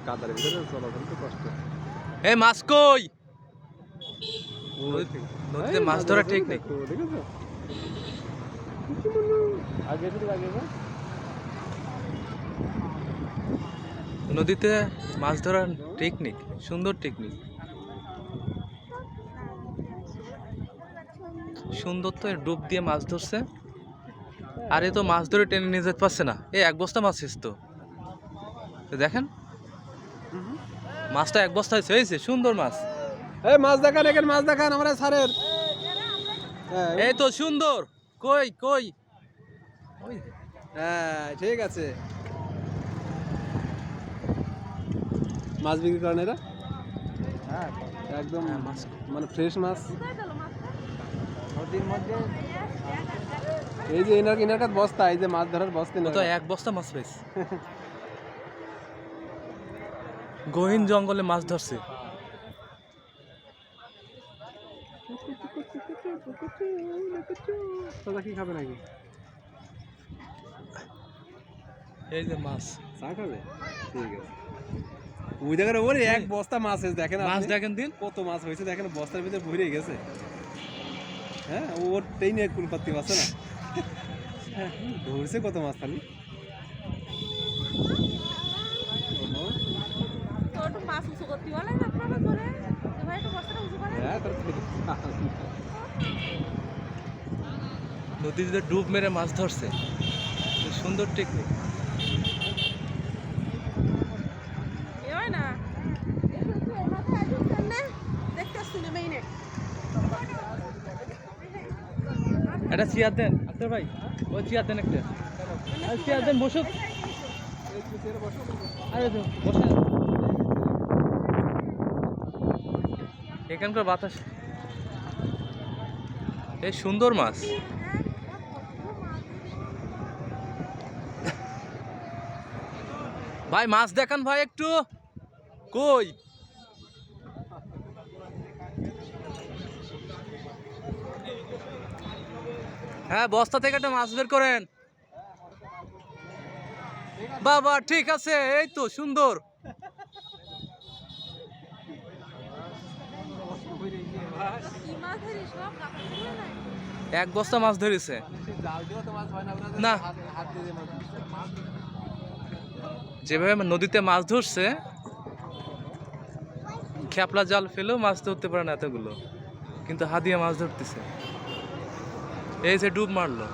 কাদার ভিতরে চলাচল তো কষ্ট। এই মাছ কই? নদীতে মাছ ধরা ঠিক নেই। নদীতে মাছ ধরার টেকনিক, সুন্দর টেকনিক, সুন্দর তো ডুব দিয়ে মাছ ধরছে। আর এ তো মাছ ধরে টেনে নিয়ে যেতে পারছে না। এই এক বস্তা মাছ শেষ তো দেখেন, মাছটা এক বস্তা হয়েছে, সুন্দর মাছ। এই মাছ দেখান, এখানে মাছ দেখান আমরা স্যারের। এই তো সুন্দর। কই কই? হ্যাঁ ঠিক আছে। মাছ বিক্রি করেন এরা? হ্যাঁ একদম মাছ মানে ফ্রেশ মাছ। নদীর মধ্যে এই যে এনার কাছে বস্তা, এই যে মাছ ধরার বস্তা তো এক বস্তা মাছ পেয়েছে। গহীন জঙ্গলে মাছ ধরছে। দাদা কি খাবে নাকি? এই যে মাছ, চা খাবে? ঠিক আছে। ওই দেখেন ওরে এক বস্তা মাছ হয়েছে, দেখেন মাছ আপনি। দেখেন দিন কত মাছ হয়েছে দেখেন, বস্তার ভিতরে ভরে গেছে। হ্যাঁ ওর ট্রেনে কুল পাত্তি আছে না, ধরছে কত মাছ খালি। নদীতে ডুব মেরে মাছ ধরছে, সুন্দর টেকনিক। একটা চেয়ার দেন আক্তার ভাই, ওই চেয়ার দেন একটা, চেয়ার দেন, বসুক। আরে বসেন, এখানকার বাতাস। এই সুন্দর মাছ। ভাই মাছ দেখান ভাই একটু, কই? হ্যাঁ বস্তা থেকে একটা মাছ বের করেন বাবা। ঠিক আছে, এই তো সুন্দর। এক বস্তা মাছ ধরেছে না। যেভাবে নদীতে মাছ ধরছে, খেপলা জাল ফেলেও মাছ ধরতে পারে না এতগুলো, কিন্তু হাত দিয়ে মাছ ধরতেছে। এই যে ডুব মারলো।